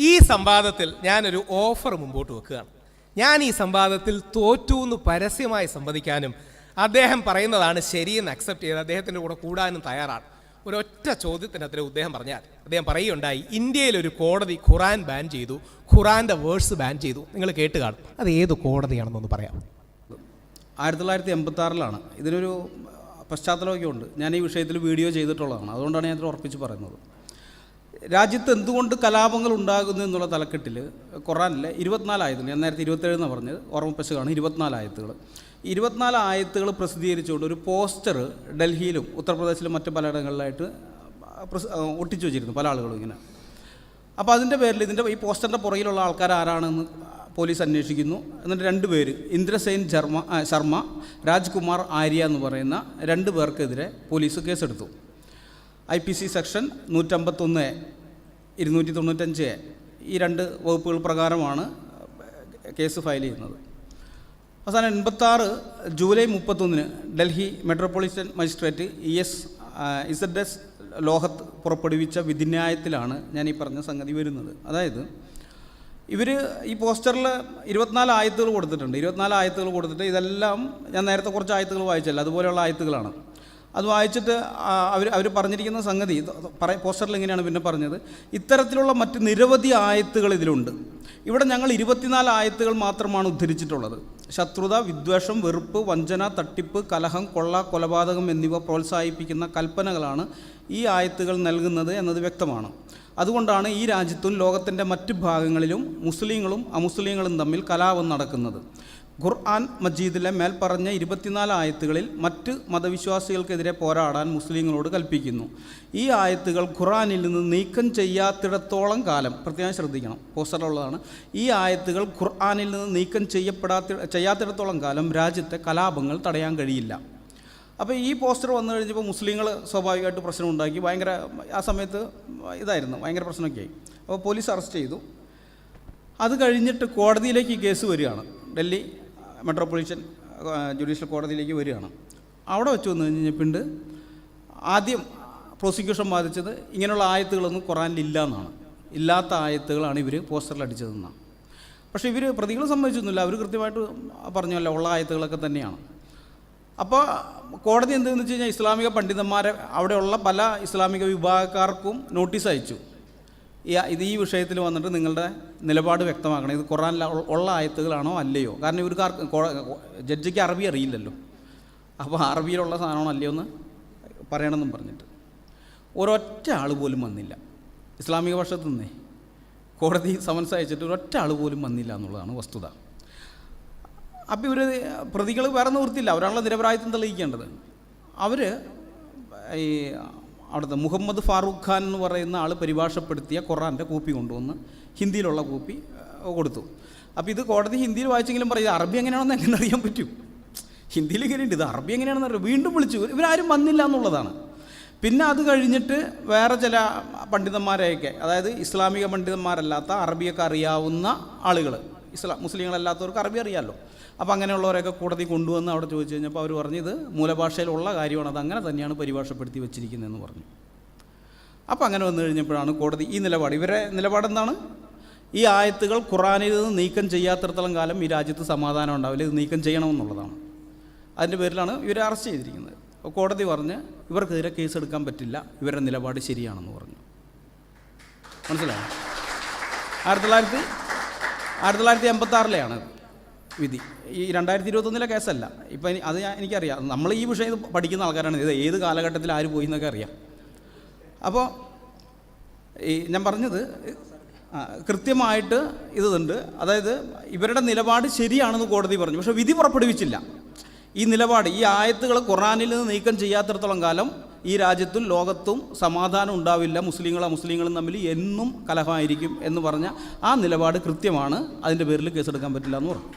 ഈ സംവാദത്തിൽ ഞാനൊരു ഓഫർ മുമ്പോട്ട് വെക്കുകയാണ്. ഞാൻ ഈ സംവാദത്തിൽ തോറ്റു എന്ന് പരസ്യമായി സംവദിക്കാനും അദ്ദേഹം പറയുന്നതാണ് ശരിയെന്ന് അക്സെപ്റ്റ് ചെയ്ത് അദ്ദേഹത്തിൻ്റെ കൂടെ കൂടാനും തയ്യാറാണ്. ഒരൊറ്റ ചോദ്യത്തിന് അദ്ദേഹം പറയുകയുണ്ടായി, ഇന്ത്യയിലൊരു കോടതി ഖുറാൻ ബാൻ ചെയ്തു, ഖുറാൻ്റെ വേഴ്സ് ബാൻ ചെയ്തു. നിങ്ങൾ കേട്ട് കാണും. അത് ഏത് കോടതിയാണെന്നൊന്ന് പറയാം. 1986 ഇതിനൊരു പശ്ചാത്തലമൊക്കെ ഉണ്ട്. ഞാൻ ഈ വിഷയത്തിൽ വീഡിയോ ചെയ്തിട്ടുള്ളതാണ്. അതുകൊണ്ടാണ് ഞാൻ ഉറപ്പിച്ച് പറയുന്നത്. രാജ്യത്ത് എന്തുകൊണ്ട് കലാപങ്ങൾ ഉണ്ടാകുന്നു എന്നുള്ള തലക്കെട്ടിൽ ഖുറാനിലെ 24 ആയത്തുകൾ, ഞാൻ നേരത്തെ 27 എന്നാണ് പറഞ്ഞത്, ഓർമ്മപ്പശ കാണും, 24 ആയത്തുകൾ. 24 ആയത്തുകൾ പ്രസിദ്ധീകരിച്ചുകൊണ്ട് ഒരു പോസ്റ്റർ ഡൽഹിയിലും ഉത്തർപ്രദേശിലും മറ്റ് പലയിടങ്ങളിലായിട്ട് ഒട്ടിച്ചു വെച്ചിരുന്നു പല ആളുകളും ഇങ്ങനെ. അപ്പോൾ അതിൻ്റെ പേരിൽ ഈ പോസ്റ്ററിൻ്റെ പുറകിലുള്ള ആൾക്കാർ ആരാണെന്ന് പോലീസ് അന്വേഷിക്കുന്നു. എന്നിട്ട് 2 പേര്, ഇന്ദ്രസേൻ ശർമ്മ, രാജ്കുമാർ ആര്യ എന്ന് പറയുന്ന 2 പേർക്കെതിരെ പോലീസ് കേസെടുത്തു. IPC സെക്ഷൻ 151A, 295A ഈ 2 വകുപ്പുകൾ പ്രകാരമാണ് കേസ് ഫയൽ ചെയ്യുന്നത്. അവസാനം 86 July 31 Delhi metropolitan magistrate ES ലോഹത്ത് പുറപ്പെടുവിച്ച വിധിന്യായത്തിലാണ് ഞാൻ ഈ പറഞ്ഞ സംഗതി വരുന്നത്. അതായത് ഇവർ ഈ പോസ്റ്ററിൽ 24 ആയത്തുകൾ കൊടുത്തിട്ടുണ്ട്. 24 ആയത്തുകൾ കൊടുത്തിട്ട് ഇതെല്ലാം ഞാൻ നേരത്തെ കുറച്ച് ആയത്തുകൾ വായിച്ചല്ല, അതുപോലെയുള്ള ആയത്തുകളാണ്. അത് വായിച്ചിട്ട് അവർ പറഞ്ഞിരിക്കുന്ന സംഗതി പോസ്റ്ററിൽ ഇങ്ങനെയാണ് പിന്നെ പറഞ്ഞത്, ഇത്തരത്തിലുള്ള മറ്റ് നിരവധി ആയത്തുകൾ ഇതിലുണ്ട്. ഇവിടെ ഞങ്ങൾ 24 ആയത്തുകൾ മാത്രമാണ് ഉദ്ധരിച്ചിട്ടുള്ളത്. ശത്രുത, വിദ്വേഷം, വെറുപ്പ്, വഞ്ചന, തട്ടിപ്പ്, കലഹം, കൊള്ള, കൊലപാതകം എന്നിവ പ്രോത്സാഹിപ്പിക്കുന്ന കൽപ്പനകളാണ് ഈ ആയത്തുകൾ നൽകുന്നത് എന്നത് വ്യക്തമാണ്. അതുകൊണ്ടാണ് ഈ രാജ്യത്തും ലോകത്തിൻ്റെ മറ്റ് ഭാഗങ്ങളിലും മുസ്ലിങ്ങളും അമുസ്ലിങ്ങളും തമ്മിൽ കലാപം നടക്കുന്നത്. ഖുർആൻ മജീദിലെ മേൽപ്പറഞ്ഞ 24 ആയത്തുകളിൽ മറ്റ് മതവിശ്വാസികൾക്കെതിരെ പോരാടാൻ മുസ്ലിങ്ങളോട് കൽപ്പിക്കുന്നു. ഈ ആയത്തുകൾ ഖുർആനിൽ നിന്ന് നീക്കം ചെയ്യാത്തിടത്തോളം കാലം, പ്രത്യേകം ശ്രദ്ധിക്കണം, പോസ്റ്ററിലുള്ളതാണ്, ഈ ആയത്തുകൾ ഖുർആനിൽ നിന്ന് നീക്കം ചെയ്യാത്തിടത്തോളം കാലം രാജ്യത്തെ കലാപങ്ങൾ തടയാൻ കഴിയില്ല. അപ്പോൾ ഈ പോസ്റ്റർ വന്നു കഴിഞ്ഞപ്പോൾ മുസ്ലിങ്ങൾ സ്വാഭാവികമായിട്ട് പ്രശ്നം ഉണ്ടാക്കി. ഭയങ്കര ആ സമയത്ത് ഇതായിരുന്നു, ഭയങ്കര പ്രശ്നമൊക്കെ ആയി. അപ്പോൾ പോലീസ് അറസ്റ്റ് ചെയ്തു. അത് കഴിഞ്ഞിട്ട് കോടതിയിലേക്ക് ഈ കേസ് വരികയാണ്. ഡൽഹി മെട്രോപൊളിറ്റൻ ജുഡീഷ്യൽ കോടതിയിലേക്ക് വരികയാണ്. അവിടെ വെച്ച് വന്നു കഴിഞ്ഞപ്പോൾ ആദ്യം പ്രോസിക്യൂഷൻ വാദിച്ചത് ഇങ്ങനെയുള്ള ആയത്തുകളൊന്നും ഖുറാനിലില്ല എന്നാണ്. ഇല്ലാത്ത ആയത്തുകളാണ് ഇവർ പോസ്റ്ററിൽ അടിച്ചതെന്നാണ്. പക്ഷേ ഇവർ പ്രതികൾ സമ്മതിച്ചൊന്നുമില്ല. അവർ കൃത്യമായിട്ട് പറഞ്ഞല്ലോ ഉള്ള ആയത്തുകളൊക്കെ തന്നെയാണ്. അപ്പോൾ കോടതി എന്തെന്ന് വെച്ച് കഴിഞ്ഞാൽ ഇസ്ലാമിക പണ്ഡിതന്മാരെ, അവിടെയുള്ള പല ഇസ്ലാമിക വിഭാഗക്കാർക്കും നോട്ടീസ് അയച്ചു. ഈ വിഷയത്തിൽ വന്നിട്ട് നിങ്ങളുടെ നിലപാട് വ്യക്തമാക്കണം. ഇത് ഖുറാനിൽ ഉള്ള ആയത്തുകളാണോ അല്ലയോ? കാരണം ഇവർക്ക് ജഡ്ജിക്ക് അറബി അറിയില്ലല്ലോ. അപ്പോൾ അറബിയിലുള്ള സാധനമാണോ അല്ലയോ എന്ന് പറയണമെന്നും പറഞ്ഞിട്ട് ഒരൊറ്റ ആൾ പോലും വന്നില്ല. ഇസ്ലാമിക പക്ഷത്തു നിന്നേ കോടതി സമൻസ് അയച്ചിട്ട് ഒരൊറ്റ ആൾ പോലും വന്നില്ല എന്നുള്ളതാണ് വസ്തുത. അപ്പോൾ ഇവർ പ്രതികൾ വേറെ നിവൃത്തിയില്ല, അവരാണല്ലോ നിരപരാധിത്വം തെളിയിക്കേണ്ടത്. അവർ ഈ അവിടുത്തെ മുഹമ്മദ് ഫാറൂഖ് ഖാൻ എന്ന് പറയുന്ന ആൾ പരിഭാഷപ്പെടുത്തിയ ഖുറാൻ്റെ കോപ്പി കൊണ്ടുവന്ന് ഹിന്ദിയിലുള്ള കോപ്പി കൊടുത്തു. അപ്പോൾ ഇത് കോടതി ഹിന്ദിയിൽ വായിച്ചെങ്കിലും പറയും അറബി എങ്ങനെയാണെന്ന് എങ്ങനെ അറിയാൻ പറ്റും? ഹിന്ദിയിൽ ഇങ്ങനെയുണ്ട്, ഇത് അറബി എങ്ങനെയാണെന്ന് അറിയാം. വീണ്ടും വിളിച്ചു, ഇവരാരും വന്നില്ല എന്നുള്ളതാണ്. പിന്നെ അത് കഴിഞ്ഞിട്ട് വേറെ ചില പണ്ഡിതന്മാരെയൊക്കെ, അതായത് ഇസ്ലാമിക പണ്ഡിതന്മാരല്ലാത്ത അറബിയൊക്കെ അറിയാവുന്ന ആളുകൾ, മുസ്ലിങ്ങളല്ലാത്തവർക്ക് അറബി അറിയാമല്ലോ, അപ്പോൾ അങ്ങനെയുള്ളവരൊക്കെ കോടതി കൊണ്ടുവന്ന് അവിടെ ചോദിച്ചു കഴിഞ്ഞപ്പോൾ അവർ പറഞ്ഞു ഇത് മൂലഭാഷയിലുള്ള കാര്യമാണ്, അത് അങ്ങനെ തന്നെയാണ് പരിഭാഷപ്പെടുത്തി വെച്ചിരിക്കുന്നതെന്ന് പറഞ്ഞു. അപ്പോൾ അങ്ങനെ വന്നു കഴിഞ്ഞപ്പോഴാണ് കോടതി ഈ നിലപാട്, ഇവരുടെ നിലപാടെന്താണ്? ഈ ആയത്തുകൾ ഖുറാനിൽ നിന്ന് നീക്കം ചെയ്യാത്തിടത്തോളം കാലം ഈ രാജ്യത്ത് സമാധാനം ഉണ്ടാവില്ല, ഇത് നീക്കം ചെയ്യണമെന്നുള്ളതാണ്. അതിൻ്റെ പേരിലാണ് ഇവരെ അറസ്റ്റ് ചെയ്തിരിക്കുന്നത്. അപ്പോൾ കോടതി പറഞ്ഞ് ഇവർക്കെതിരെ കേസെടുക്കാൻ പറ്റില്ല, ഇവരുടെ നിലപാട് ശരിയാണെന്ന് പറഞ്ഞു. മനസ്സിലായോ? 1986 വിധി. ഈ 2021 കേസല്ല. ഇപ്പം അത് എനിക്കറിയാം, നമ്മൾ ഈ വിഷയം പഠിക്കുന്ന ആൾക്കാരാണ്. ഇത് ഏത് കാലഘട്ടത്തിൽ ആര് പോയി എന്നൊക്കെ അറിയാം. അപ്പോൾ ഈ ഞാൻ പറഞ്ഞത് കൃത്യമായിട്ട് ഇതുണ്ട്. അതായത് ഇവരുടെ നിലപാട് ശരിയാണെന്ന് കോടതി പറഞ്ഞു, പക്ഷേ വിധി പുറപ്പെടുവിച്ചില്ല. ഈ നിലപാട്, ഈ ആയത്തുകൾ ഖുറാനിൽ നിന്ന് നീക്കം ചെയ്യാത്തിടത്തോളം കാലം ഈ രാജ്യത്തും ലോകത്തും സമാധാനം ഉണ്ടാവില്ല, മുസ്ലിങ്ങളും തമ്മിൽ എന്നും കലഹമായിരിക്കും എന്ന് പറഞ്ഞ ആ നിലപാട് കൃത്യമാണ്. അതിൻ്റെ പേരിൽ കേസെടുക്കാൻ പറ്റില്ല എന്ന് പറഞ്ഞു.